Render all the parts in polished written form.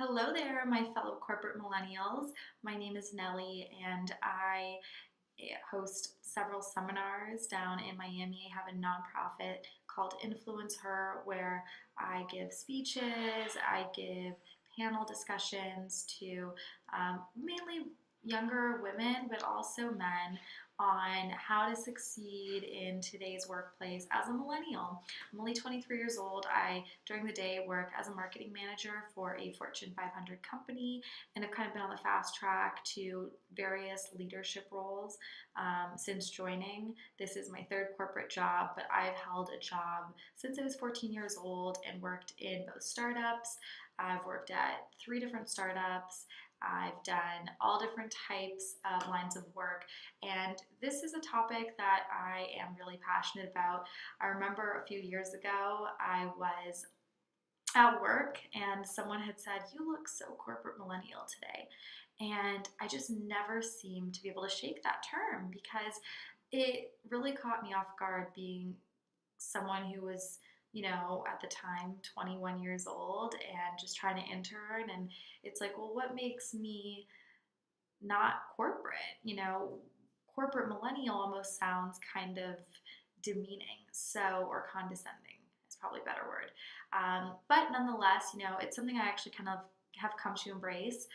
Hello there, my fellow corporate millennials. My name is Nellie, and I host several seminars down in Miami. I have a nonprofit called Influence Her where I give speeches, I give panel discussions to mainly younger women, but also men on how to succeed in today's workplace as a millennial. I'm only 23 years old. I, during the day, work as a marketing manager for a Fortune 500 company and have kind of been on the fast track to various leadership roles since joining. This is my third corporate job, but I've held a job since I was 14 years old and worked in both startups. I've worked at 3 different startups. I've done all different types of lines of work, and this is a topic that I am really passionate about. I remember a few years ago, I was at work and someone had said, "You look so corporate millennial today." And I just never seemed to be able to shake that term because it really caught me off guard being someone who was, at the time 21 years old and just trying to intern. And it's like, well, what makes me not corporate? Corporate millennial almost sounds kind of demeaning, so, or condescending is probably a better word. But nonetheless, it's something I actually kind of have come to embrace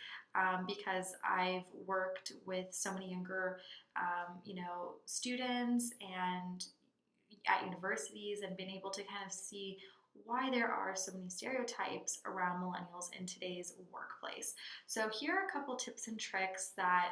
because I've worked with so many younger, students and at universities and been able to kind of see why there are so many stereotypes around millennials in today's workplace. So here are a couple tips and tricks that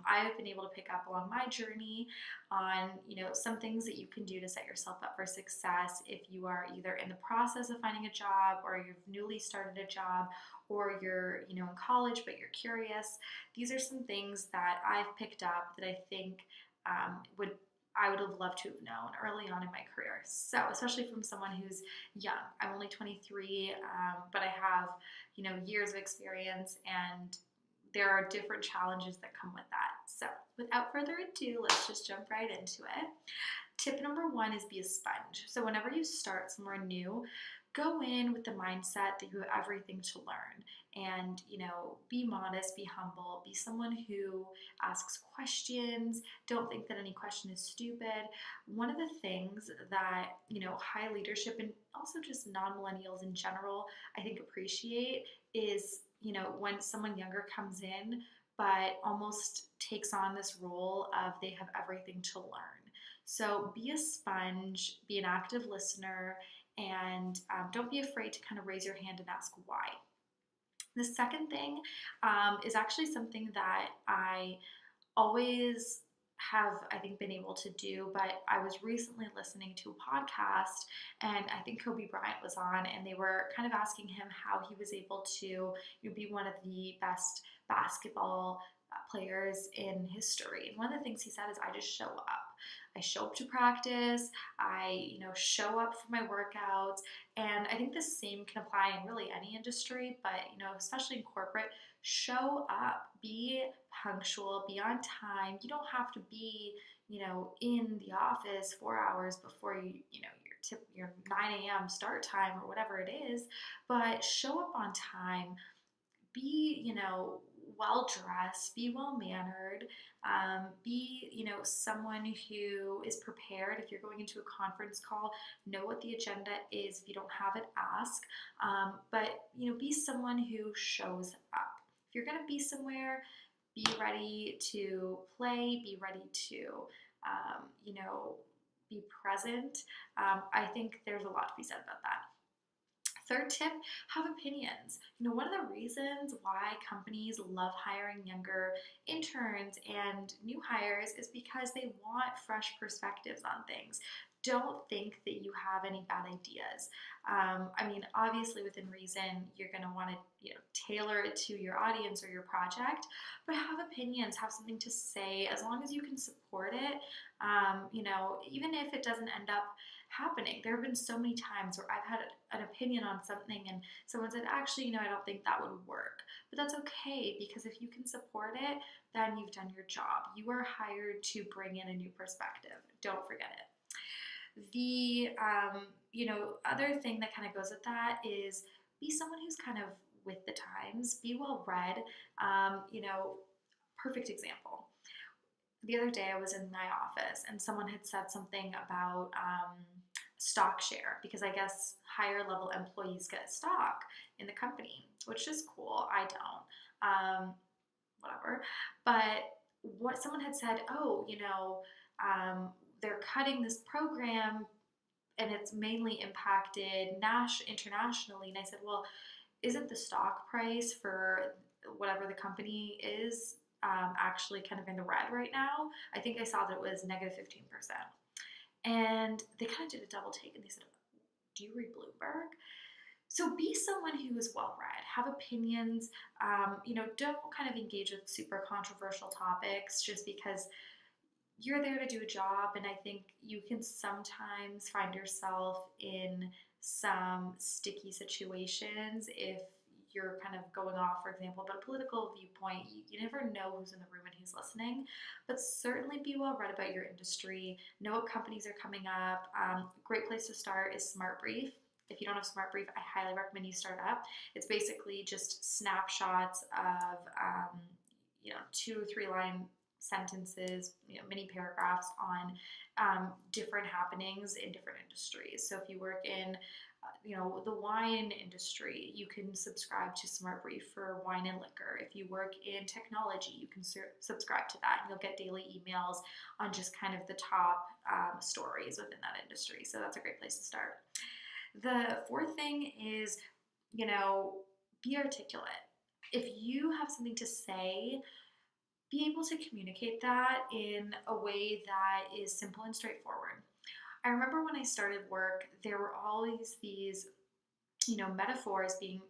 I've been able to pick up along my journey on, some things that you can do to set yourself up for success if you are either in the process of finding a job or you've newly started a job or you're, in college but you're curious. These are some things that I've picked up that I think would I would have loved to have known early on in my career. So, especially from someone who's young. I'm only 23, but I have, years of experience, and there are different challenges that come with that. So, without further ado, let's just jump right into it. Tip number one is be a sponge. So, whenever you start somewhere new, go in with the mindset that you have everything to learn and, be modest, be humble, be someone who asks questions. Don't think that any question is stupid. One of the things that, high leadership and also just non-millennials in general, I think appreciate is, when someone younger comes in but almost takes on this role of they have everything to learn. So be a sponge, be an active listener, and don't be afraid to kind of raise your hand and ask why. The second thing is actually something that I always have, I think, been able to do, but I was recently listening to a podcast and I think Kobe Bryant was on, and they were kind of asking him how he was able to be one of the best basketball players in history. And one of the things he said is, I just show up. I show up to practice. I, show up for my workouts. And I think the same can apply in really any industry, but, especially in corporate, show up, be punctual, be on time. You don't have to be, in the office 4 hours before your 9 a.m. start time or whatever it is, but show up on time. Be, well dressed, be well mannered, be, someone who is prepared. If you're going into a conference call, know what the agenda is. If you don't have it, ask. But, be someone who shows up. If you're going to be somewhere, be ready to play, be ready to, be present. I think there's a lot to be said about that. Third tip, have opinions. One of the reasons why companies love hiring younger interns and new hires is because they want fresh perspectives on things. Don't think that you have any bad ideas. Obviously within reason, you're going to want to, tailor it to your audience or your project, but have opinions, have something to say, as long as you can support it. Even if it doesn't end up happening. There have been so many times where I've had an opinion on something and someone said, actually, I don't think that would work. But that's okay, because if you can support it, then you've done your job. You are hired to bring in a new perspective. Don't forget it. The, other thing that kind of goes with that is be someone who's kind of with the times, be well read. You know, perfect example. The other day I was in my office and someone had said something about stock share because I guess higher level employees get stock in the company, which is cool. I don't. Whatever. But what someone had said, oh, they're cutting this program and it's mainly impacted internationally. And I said, well, isn't the stock price for whatever the company is actually kind of in the red right now? I think I saw that it was negative 15%. And they kind of did a double take and they said, do you read Bloomberg? So be someone who is well read, have opinions, don't kind of engage with super controversial topics just because you're there to do a job. And I think you can sometimes find yourself in some sticky situations if you're kind of going off, for example, about a political viewpoint. You never know who's in the room and who's listening, but certainly be well read about your industry. Know what companies are coming up. Great place to start is Smart Brief. If you don't have Smart Brief, I highly recommend you start up. It's basically just snapshots of 2 or 3 line sentences, mini paragraphs on different happenings in different industries. So if you work in the wine industry, you can subscribe to Smart Brief for wine and liquor. If you work in technology, you can subscribe to that and you'll get daily emails on just kind of the top stories within that industry. So that's a great place to start. The fourth thing is, be articulate. If you have something to say, be able to communicate that in a way that is simple and straightforward. I remember when I started work, there were always these, metaphors being,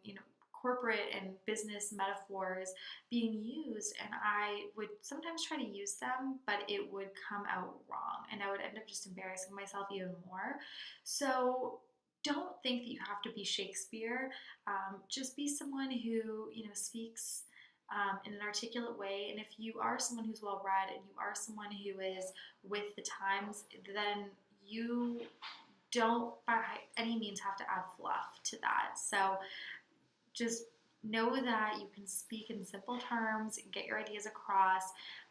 corporate and business metaphors being used, and I would sometimes try to use them, but it would come out wrong, and I would end up just embarrassing myself even more. So don't think that you have to be Shakespeare. Just be someone who, speaks in an articulate way. And if you are someone who's well read and you are someone who is with the times, then you don't by any means have to add fluff to that. So just know that you can speak in simple terms and get your ideas across,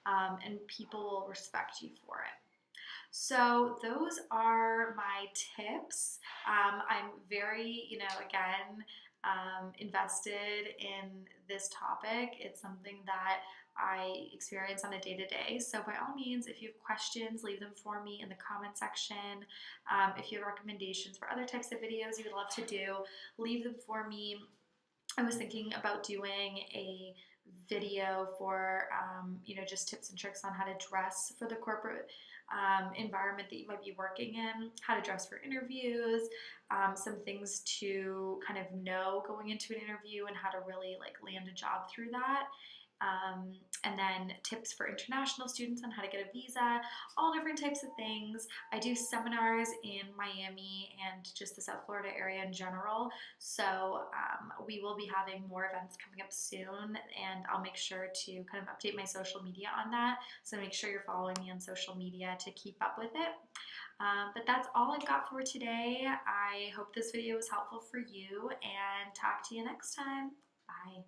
and people will respect you for it. So those are my tips. I'm very, again, invested in this topic. It's something that I experience on a day-to-day. So by all means, if you have questions, leave them for me in the comment section. If you have recommendations for other types of videos you would love to do, leave them for me. I was thinking about doing a video for, just tips and tricks on how to dress for the corporate environment that you might be working in, how to dress for interviews, some things to kind of know going into an interview and how to really land a job through that. And then tips for international students on how to get a visa, all different types of things. I do seminars in Miami and just the South Florida area in general. So we will be having more events coming up soon, and I'll make sure to kind of update my social media on that. So make sure you're following me on social media to keep up with it. But that's all I've got for today. I hope this video was helpful for you, and talk to you next time. Bye.